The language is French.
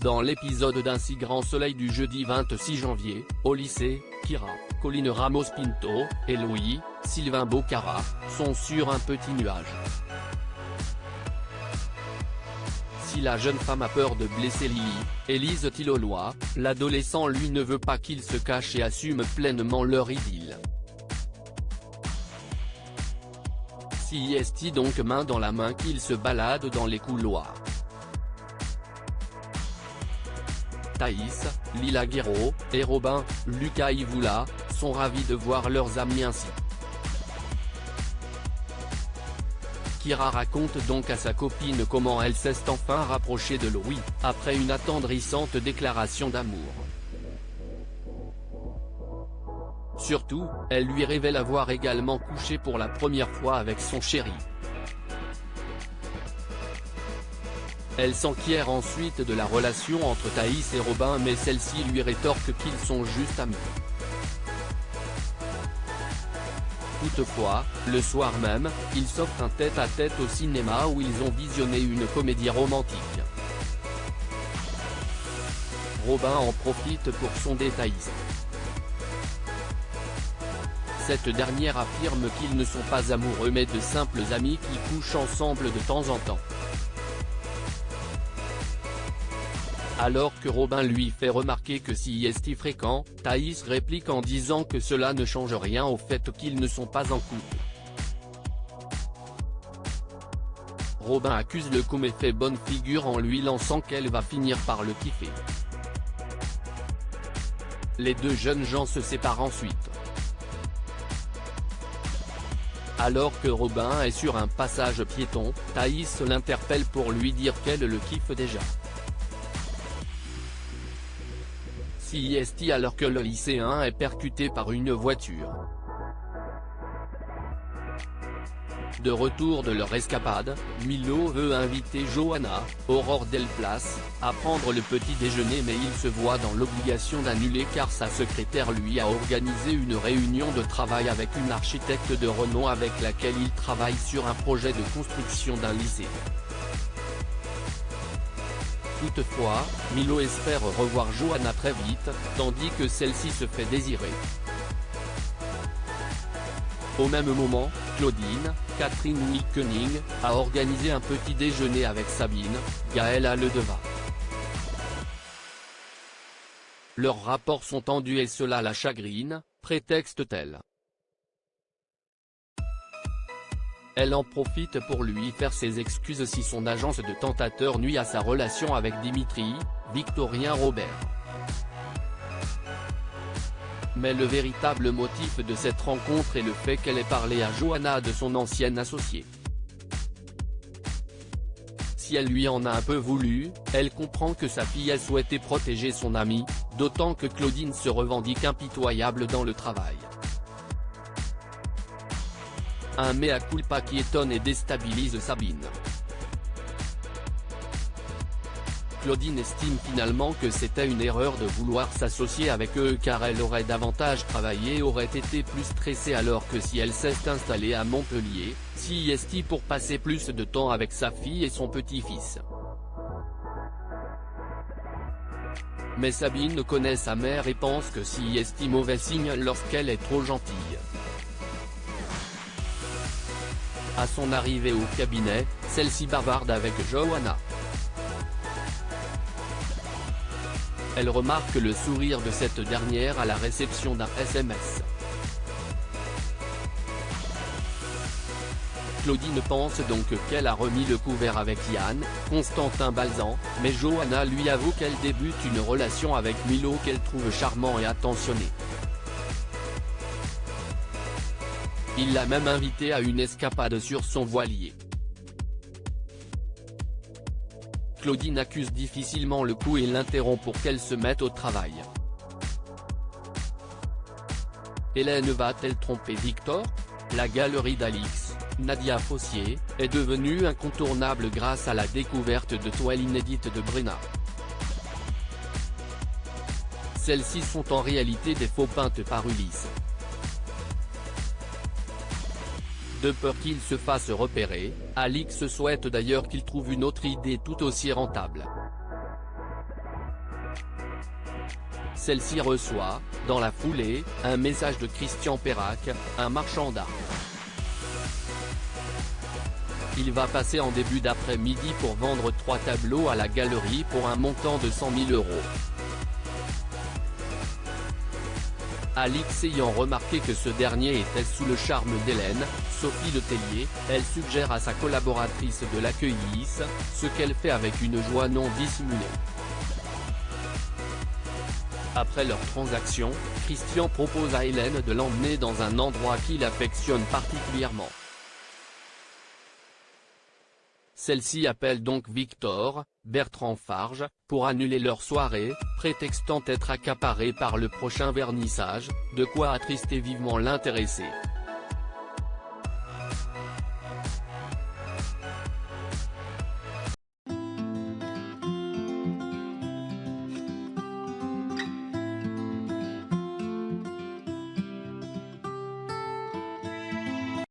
Dans l'épisode d'Un si grand soleil du jeudi 26 janvier, au lycée, Kira, Colline Ramos-Pinto, et Louis, Sylvain Bocara, sont sur un petit nuage. Si la jeune femme a peur de blesser Lily, Élise Tilloloy, l'adolescent lui ne veut pas qu'ils se cachent et assume pleinement leur idylle. Si est donc main dans la main qu'ils se baladent dans les couloirs. Thaïs, Lila Guerreau, et Robin, Lucas Ivoula, sont ravis de voir leurs amis ainsi. Kira raconte donc à sa copine comment elle s'est enfin rapprochée de Louis, après une attendrissante déclaration d'amour. Surtout, elle lui révèle avoir également couché pour la première fois avec son chéri. Elle s'enquiert ensuite de la relation entre Thaïs et Robin, mais celle-ci lui rétorque qu'ils sont juste amis. Toutefois, le soir même, ils s'offrent un tête-à-tête au cinéma où ils ont visionné une comédie romantique. Robin en profite pour sonder Thaïs. Cette dernière affirme qu'ils ne sont pas amoureux mais de simples amis qui couchent ensemble de temps en temps. Alors que Robin lui fait remarquer que si est fréquent, Thaïs réplique en disant que cela ne change rien au fait qu'ils ne sont pas en couple. Robin accuse le coup mais fait bonne figure en lui lançant qu'elle va finir par le kiffer. Les deux jeunes gens se séparent ensuite. Alors que Robin est sur un passage piéton, Thaïs l'interpelle pour lui dire qu'elle le kiffe déjà. Si est alors que le lycéen est percuté par une voiture. De retour de leur escapade, Milo veut inviter Johanna, Aurore Del Place, à prendre le petit déjeuner mais il se voit dans l'obligation d'annuler car sa secrétaire lui a organisé une réunion de travail avec une architecte de renom avec laquelle il travaille sur un projet de construction d'un lycée. Toutefois, Milo espère revoir Johanna très vite, tandis que celle-ci se fait désirer. Au même moment, Claudine, Catherine Wilkening, a organisé un petit déjeuner avec Sabine, Gaëlla Ledeva. Leurs rapports sont tendus et cela la chagrine, prétexte-t-elle. Elle en profite pour lui faire ses excuses si son agence de tentateur nuit à sa relation avec Dimitri, Victorien Robert. Mais le véritable motif de cette rencontre est le fait qu'elle ait parlé à Johanna de son ancienne associée. Si elle lui en a un peu voulu, elle comprend que sa fille a souhaité protéger son amie, d'autant que Claudine se revendique impitoyable dans le travail. Un mea culpa qui étonne et déstabilise Sabine. Claudine estime finalement que c'était une erreur de vouloir s'associer avec eux car elle aurait davantage travaillé et aurait été plus stressée alors que si elle s'est installée à Montpellier, si est pour passer plus de temps avec sa fille et son petit-fils. Mais Sabine connaît sa mère et pense que si est mauvais signe lorsqu'elle est trop gentille. À son arrivée au cabinet, celle-ci bavarde avec Johanna. Elle remarque le sourire de cette dernière à la réception d'un SMS. Claudine pense donc qu'elle a remis le couvert avec Yann, Constantin Balzan, mais Johanna lui avoue qu'elle débute une relation avec Milo qu'elle trouve charmant et attentionné. Il l'a même invitée à une escapade sur son voilier. Claudine accuse difficilement le coup et l'interrompt pour qu'elle se mette au travail. Hélène va-t-elle tromper Victor? La galerie d'Alix, Nadia Fossier, est devenue incontournable grâce à la découverte de toiles inédites de Brenna. Celles-ci sont en réalité des faux peintes par Ulysse. De peur qu'il se fasse repérer, Alix souhaite d'ailleurs qu'il trouve une autre idée tout aussi rentable. Celle-ci reçoit, dans la foulée, un message de Christian Perrac, un marchand d'art. Il va passer en début d'après-midi pour vendre 3 tableaux à la galerie pour un montant de 100 000 €. Alix ayant remarqué que ce dernier était sous le charme d'Hélène, Sophie Letellier, elle suggère à sa collaboratrice de l'accueillir, ce qu'elle fait avec une joie non dissimulée. Après leur transaction, Christian propose à Hélène de l'emmener dans un endroit qu'il affectionne particulièrement. Celle-ci appelle donc Victor, Bertrand Farge, pour annuler leur soirée, prétextant être accaparée par le prochain vernissage, de quoi attrister vivement l'intéressé.